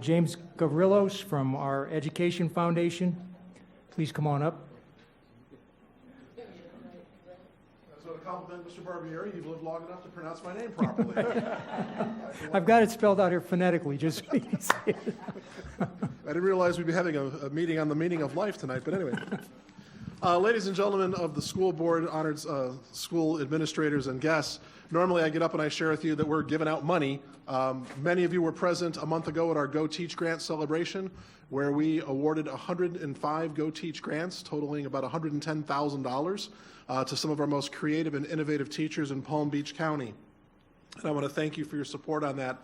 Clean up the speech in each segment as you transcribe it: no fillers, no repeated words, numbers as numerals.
James Gavrilos from our Education Foundation. Please come on up. So to compliment Mr. Barbieri, you've lived long enough to pronounce my name properly. I've got it spelled out here phonetically, just so you can see it. I didn't realize we'd be having a meeting on the meaning of life tonight, but anyway. Ladies and gentlemen of the school board, honored school administrators and guests, normally I get up and I share with you that we're giving out money. Many of you were present a month ago at our Go Teach Grant celebration, where we awarded 105 Go Teach grants, totaling about $110,000 to some of our most creative and innovative teachers in Palm Beach County. And I want to thank you for your support on that.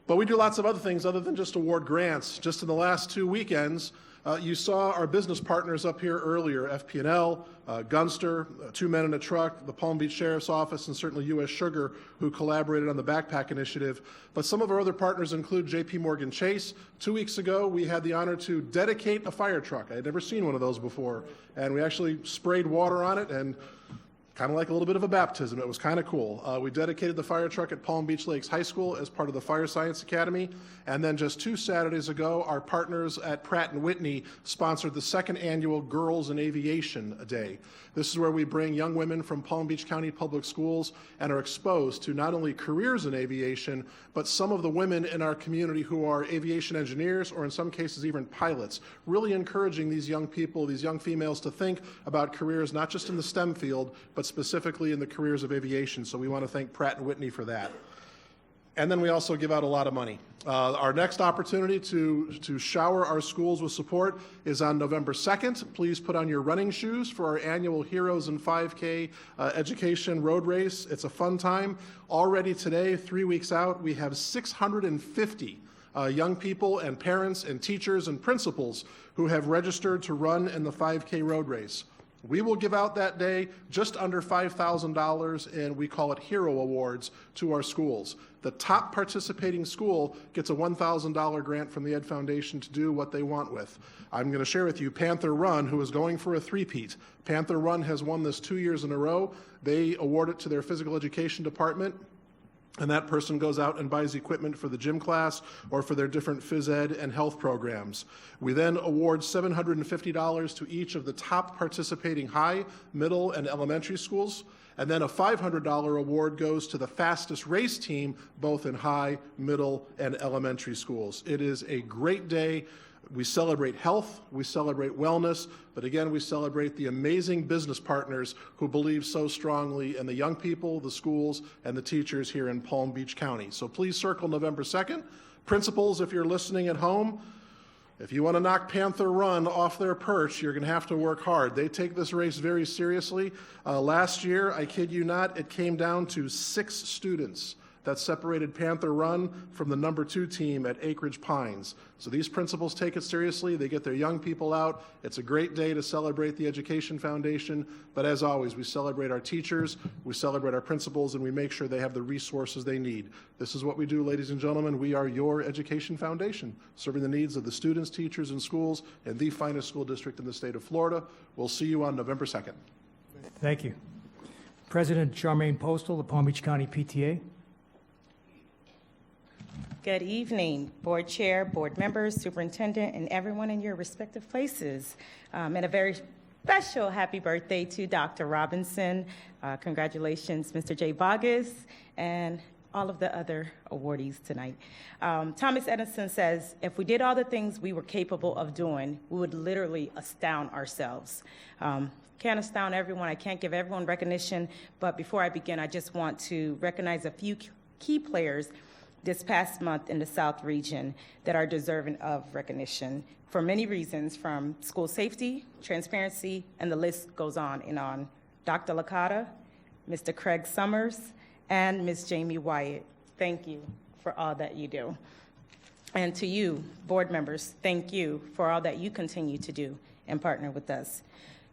But we do lots of other things other than just award grants. Just in the last 2 weekends, you saw our business partners up here earlier, FP&L, Gunster, Two Men in a Truck, the Palm Beach Sheriff's Office, and certainly U.S. Sugar, who collaborated on the Backpack Initiative. But some of our other partners include J.P. Morgan Chase. 2 weeks ago, we had the honor to dedicate a fire truck. I had never seen one of those before. And we actually sprayed water on it, and kind of like a little bit of a baptism. It was kind of cool. We dedicated the fire truck at Palm Beach Lakes High School as part of the Fire Science Academy. And then just 2 Saturdays ago, our partners at Pratt & Whitney sponsored the 2nd annual Girls in Aviation Day. This is where we bring young women from Palm Beach County Public Schools and are exposed to not only careers in aviation, but some of the women in our community who are aviation engineers, or in some cases even pilots, really encouraging these young people, these young females, to think about careers not just in the STEM field, but specifically in the careers of aviation. So we want to thank Pratt & Whitney for that. And then we also give out a lot of money. Our next opportunity to shower our schools with support is on November 2nd. Please put on your running shoes for our annual Heroes in 5K education road race. It's a fun time. Already today, 3 weeks out, we have 650 young people and parents and teachers and principals who have registered to run in the 5K road race. We will give out that day just under $5,000, and we call it Hero Awards, to our schools. The top participating school gets a $1,000 grant from the Ed Foundation to do what they want with. I'm going to share with you Panther Run, who is going for a three-peat. Panther Run has won this 2 years in a row. They award it to their physical education department, and that person goes out and buys equipment for the gym class or for their different phys ed and health programs. We then award $750 to each of the top participating high, middle, and elementary schools. And then a $500 award goes to the fastest race team, both in high, middle, and elementary schools. It is a great day. We celebrate health, we celebrate wellness, but again, we celebrate the amazing business partners who believe so strongly in the young people, the schools, and the teachers here in Palm Beach County. So please circle November 2nd. Principals, if you're listening at home, if you want to knock Panther Run off their perch, you're going to have to work hard. They take this race very seriously. Last year, I kid you not, it came down to 6 students that separated Panther Run from the number 2 team at Acreage Pines. So these principals take it seriously. They get their young people out. It's a great day to celebrate the Education Foundation. But as always, we celebrate our teachers, we celebrate our principals, and we make sure they have the resources they need. This is what we do, ladies and gentlemen. We are your Education Foundation, serving the needs of the students, teachers, and schools in the finest school district in the state of Florida. We'll see you on November 2nd. Thank you. President Charmaine Postal, the Palm Beach County PTA. Good evening, board chair, board members, superintendent, and everyone in your respective places. And a very special happy birthday to Dr. Robinson. Congratulations, Mr. J. Bogus, and all of the other awardees tonight. Thomas Edison says, if we did all the things we were capable of doing, we would literally astound ourselves. Can't astound everyone. I can't give everyone recognition, but before I begin, I just want to recognize a few key players this past month in the South region that are deserving of recognition for many reasons, from school safety, transparency, and the list goes on and on. Dr. Licata, Mr. Craig Summers, and Ms. Jamie Wyatt, thank you for all that you do. And to you, board members, thank you for all that you continue to do and partner with us.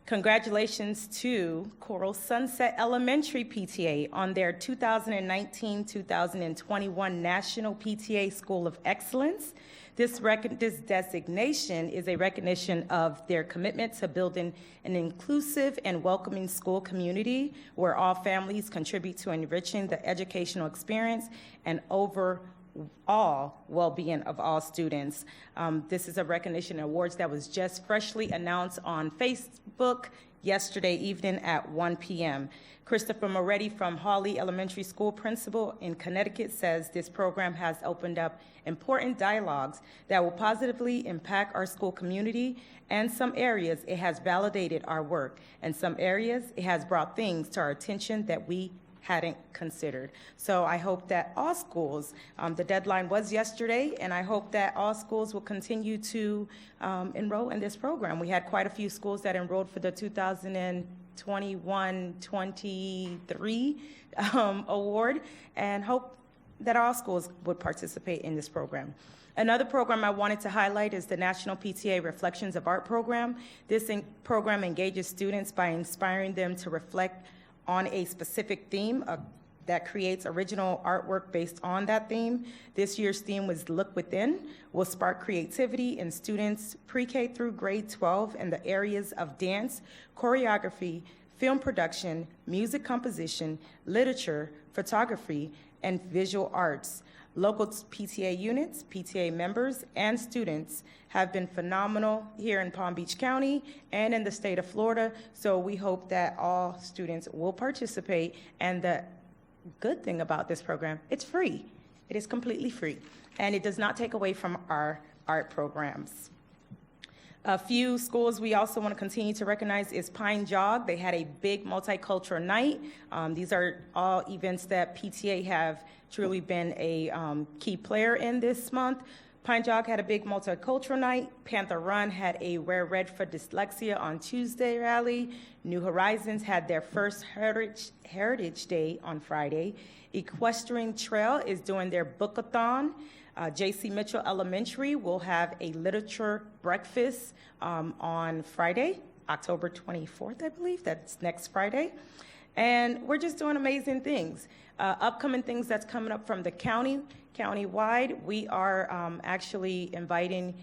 Congratulations to Coral Sunset Elementary PTA on their 2019-2021 National PTA School of Excellence. This designation is a recognition of their commitment to building an inclusive and welcoming school community where all families contribute to enriching the educational experience and overall all well-being of all students. This is a recognition and awards that was just freshly announced on Facebook yesterday evening at 1 p.m. Christopher Moretti from Hawley Elementary School principal in Connecticut says this program has opened up important dialogues that will positively impact our school community. And some areas it has validated our work. And some areas it has brought things to our attention that we hadn't considered. So I hope that all schools, the deadline was yesterday, and I hope that all schools will continue to enroll in this program. We had quite a few schools that enrolled for the 2021-23 award, and hope that all schools would participate in this program. Another program I wanted to highlight is the National PTA Reflections of Art program. This program engages students by inspiring them to reflect on a specific theme that creates original artwork based on that theme. This year's theme was Look Within, will spark creativity in students pre-K through grade 12 in the areas of dance, choreography, film production, music composition, literature, photography, and visual arts. Local PTA units, PTA members, and students have been phenomenal here in Palm Beach County and in the state of Florida, so we hope that all students will participate. And the good thing about this program, it's free. It is completely free, and it does not take away from our art programs. A few schools we also want to continue to recognize is Pine Jog. They had a big multicultural night. These are all events that PTA have truly been a key player in this month. Pine Jog had a big multicultural night. Panther Run had a Wear Red for Dyslexia on Tuesday rally. New Horizons had their first Heritage Day on Friday. Equestrian Trail is doing their Bookathon. J.C. Mitchell Elementary will have a literature breakfast on Friday, October 24th, I believe. That's next Friday. And we're just doing amazing things. Upcoming things that's coming up from the countywide, we are actually inviting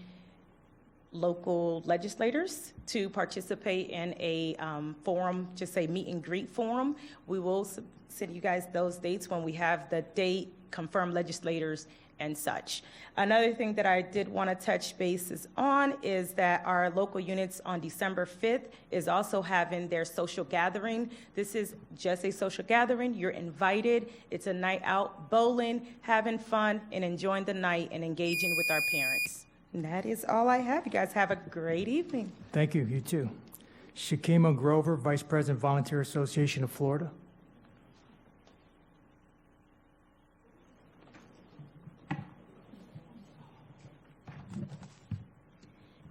local legislators to participate in a forum, just a meet and greet forum. We will send you guys those dates when we have the date, confirmed legislators, and such. Another thing that I did want to touch bases on is that our local units on December 5th is also having their social gathering. This is just a social gathering. You're invited. It's a night out bowling, having fun, and enjoying the night and engaging with our parents. And that is all I have. You guys have a great evening. Thank you. You too. Shakima Grover, Vice President, Volunteer Association of Florida.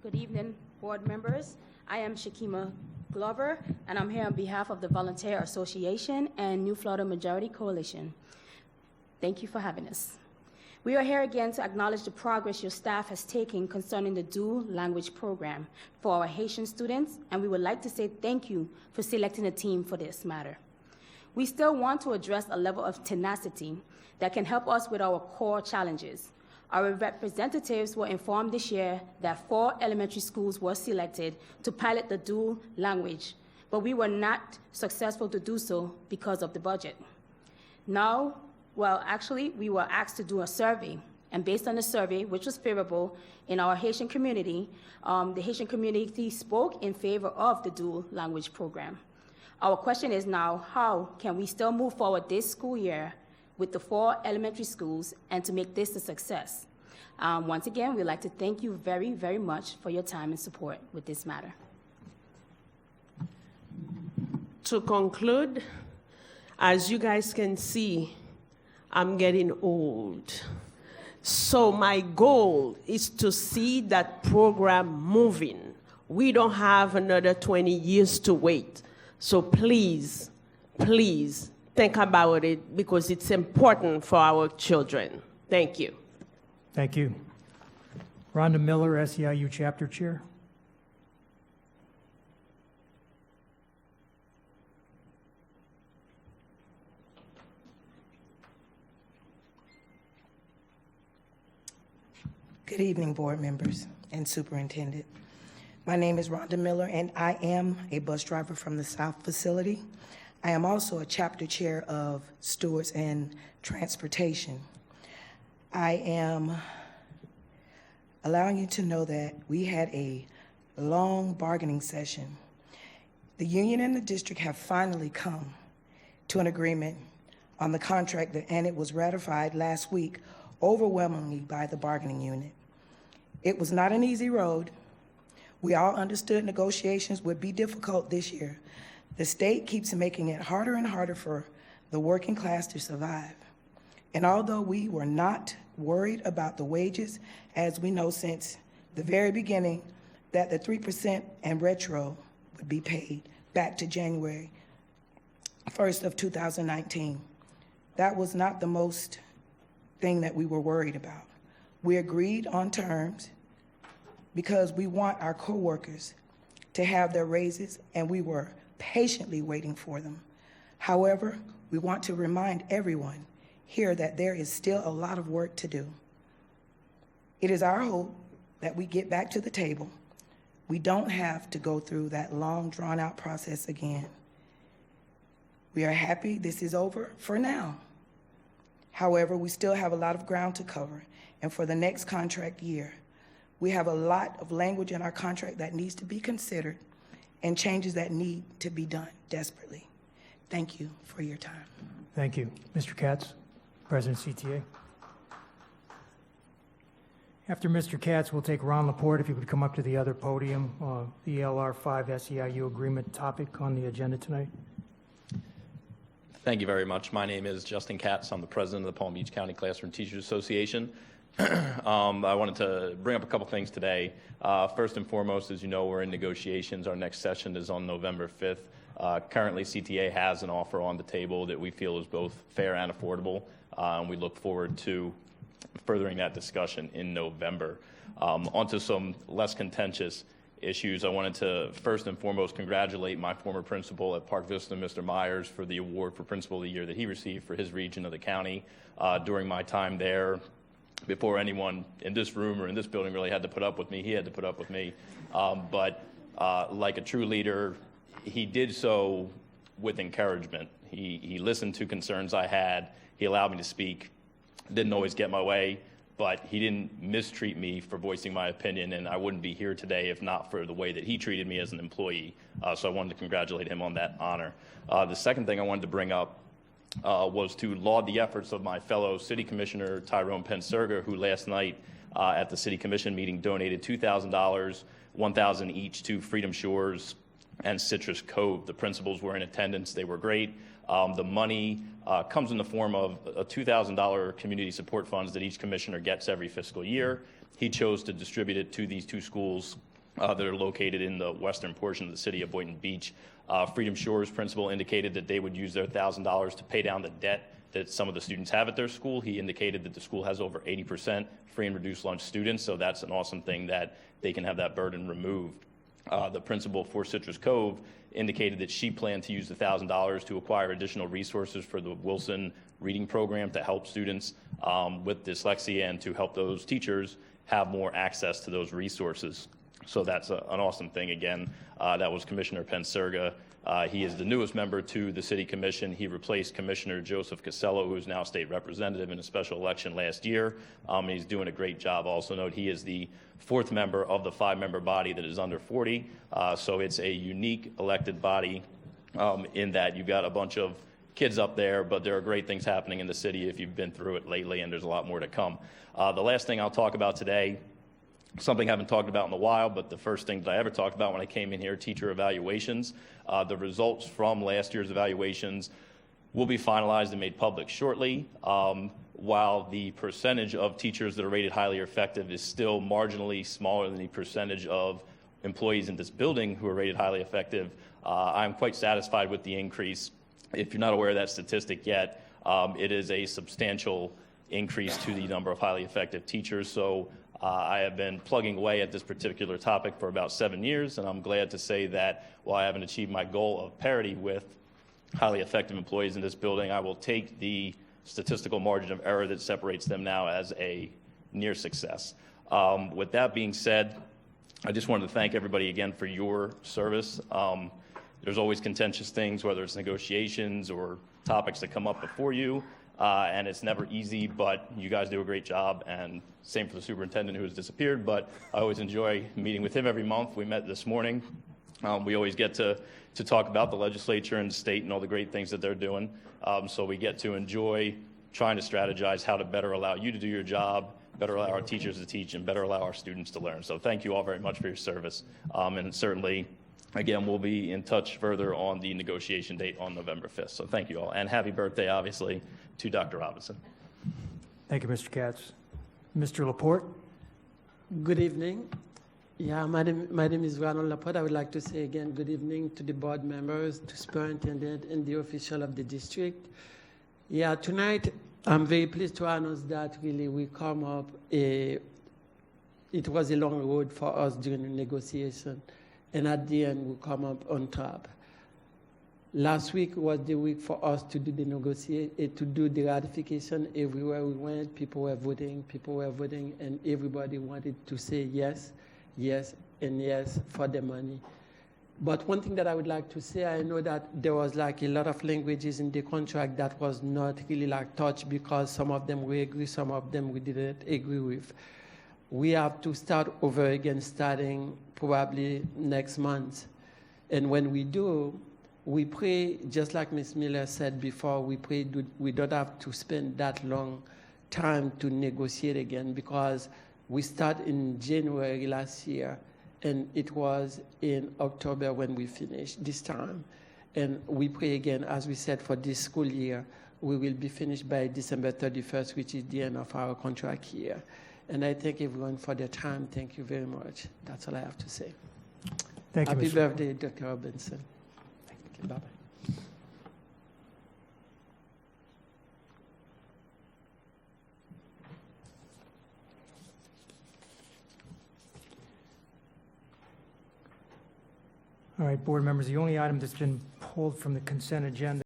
Good evening, board members. I am Shakima Glover, and I'm here on behalf of the Volunteer Association and New Florida Majority Coalition. Thank you for having us. We are here again to acknowledge the progress your staff has taken concerning the dual language program for our Haitian students, and we would like to say thank you for selecting a team for this matter. We still want to address a level of tenacity that can help us with our core challenges. Our representatives were informed this year that 4 elementary schools were selected to pilot the dual language, but we were not successful to do so because of the budget. Now, we were asked to do a survey, and based on the survey, which was favorable in our Haitian community, the Haitian community spoke in favor of the dual language program. Our question is now, how can we still move forward this school year with the 4 elementary schools and to make this a success? Once again, we'd like to thank you very, very much for your time and support with this matter. To conclude, as you guys can see, I'm getting old. So my goal is to see that program moving. We don't have another 20 years to wait. So please, please, think about it because it's important for our children. Thank you. Thank you. Rhonda Miller, SEIU Chapter Chair. Good evening, board members and superintendent. My name is Rhonda Miller, and I am a bus driver from the South Facility. I am also a chapter chair of Stewards and Transportation. I am allowing you to know that we had a long bargaining session. The union and the district have finally come to an agreement on the contract, and it was ratified last week overwhelmingly by the bargaining unit. It was not an easy road. We all understood negotiations would be difficult this year. The state keeps making it harder and harder for the working class to survive. And although we were not worried about the wages, as we know since the very beginning that the 3% and retro would be paid back to January 1st of 2019, that was not the most thing that we were worried about. We agreed on terms because we want our coworkers to have their raises, and we were patiently waiting for them. However, we want to remind everyone here that there is still a lot of work to do. It is our hope that we get back to the table. We don't have to go through that long, drawn-out process again. We are happy this is over for now. However, we still have a lot of ground to cover, and for the next contract year, we have a lot of language in our contract that needs to be considered and changes that need to be done desperately. Thank you for your time. Thank you. Mr. Katz, President CTA. After Mr. Katz, we'll take Ron Laporte, if he would come up to the other podium, the LR 5 SEIU agreement topic on the agenda tonight. Thank you very much. My name is Justin Katz. I'm the president of the Palm Beach County Classroom Teachers Association. I wanted to bring up a couple things today. First and foremost, as you know, we're in negotiations. Our next session is on November 5th. Currently, CTA has an offer on the table that we feel is both fair and affordable, and we look forward to furthering that discussion in November. Onto some less contentious issues. I wanted to first and foremost congratulate my former principal at Park Vista, Mr. Myers, for the award for Principal of the Year that he received for his region of the county. During my time there, before anyone in this room or in this building really had to put up with me, he had to put up with me. But like a true leader, he did so with encouragement. He listened to concerns I had. He allowed me to speak. Didn't always get my way, but he didn't mistreat me for voicing my opinion, and I wouldn't be here today if not for the way that he treated me as an employee. So I wanted to congratulate him on that honor. The second thing I wanted to bring up was to laud the efforts of my fellow City Commissioner Tyrone Penserga, who last night at the City Commission meeting donated $2,000, $1,000 each to Freedom Shores and Citrus Cove. The principals were in attendance. They were great. The money comes in the form of a $2,000 community support funds that each commissioner gets every fiscal year. He chose to distribute it to these two schools that are located in the western portion of the city of Boynton Beach. Freedom Shores principal indicated that they would use their $1,000 to pay down the debt that some of the students have at their school. He indicated that the school has over 80% free and reduced lunch students, so that's an awesome thing that they can have that burden removed. The principal for Citrus Cove indicated that she planned to use the $1,000 to acquire additional resources for the Wilson reading program to help students with dyslexia and to help those teachers have more access to those resources. So that's an awesome thing. Again, that was Commissioner Penserga. He is the newest member to the City Commission. He replaced Commissioner Joseph Casello, who is now state representative in a special election last year. He's doing a great job. Also note he is the fourth member of the 5-member body that is under 40. So it's a unique elected body in that you've got a bunch of kids up there, but there are great things happening in the city if you've been through it lately, and there's a lot more to come. The last thing I'll talk about today, something I haven't talked about in a while, but the first thing that I ever talked about when I came in here, teacher evaluations. The results from last year's evaluations will be finalized and made public shortly. While the percentage of teachers that are rated highly effective is still marginally smaller than the percentage of employees in this building who are rated highly effective, I'm quite satisfied with the increase. If you're not aware of that statistic yet, it is a substantial increase to the number of highly effective teachers. So I have been plugging away at this particular topic for about 7 years, and I'm glad to say that while I haven't achieved my goal of parity with highly effective employees in this building, I will take the statistical margin of error that separates them now as a near success. With that being said, I just wanted to thank everybody again for your service. There's always contentious things, whether it's negotiations or topics that come up before you. and it's never easy, but you guys do a great job, and same for the superintendent who has disappeared, but I always enjoy meeting with him every month. We met this morning. We always get to talk about the legislature and the state and all the great things that they're doing, so we get to enjoy trying to strategize how to better allow you to do your job, better allow our teachers to teach, and better allow our students to learn. So thank you all very much for your service. And certainly, again, we'll be in touch further on the negotiation date on November 5th. So thank you all. And happy birthday, obviously, to Dr. Robinson. Thank you, Mr. Katz. Mr. Laporte? Good evening. Yeah, my name is Ronald Laporte. I would like to say again good evening to the board members, to superintendent, and the official of the district. Yeah, tonight I'm very pleased to announce that really we come up. It was a long road for us during the negotiation, and at the end we come up on top. Last week was the week for us to do the ratification. Everywhere we went, people were voting, and everybody wanted to say yes, yes, and yes for the money. But one thing that I would like to say, I know that there was like a lot of languages in the contract that was not really like touched because some of them we agree, some of them we didn't agree with. We have to start over again starting probably next month. And when we do, we pray, just like Ms. Miller said before, we pray we don't have to spend that long time to negotiate again because we start in January last year, and it was in October when we finished this time. And we pray again, as we said, for this school year, we will be finished by December 31st, which is the end of our contract year. And I thank everyone for their time. Thank you very much. That's all I have to say. Thank you, Happy Mr. birthday, Dr. Robinson. Thank you. Bye-bye. All right, board members, the only item that's been pulled from the consent agenda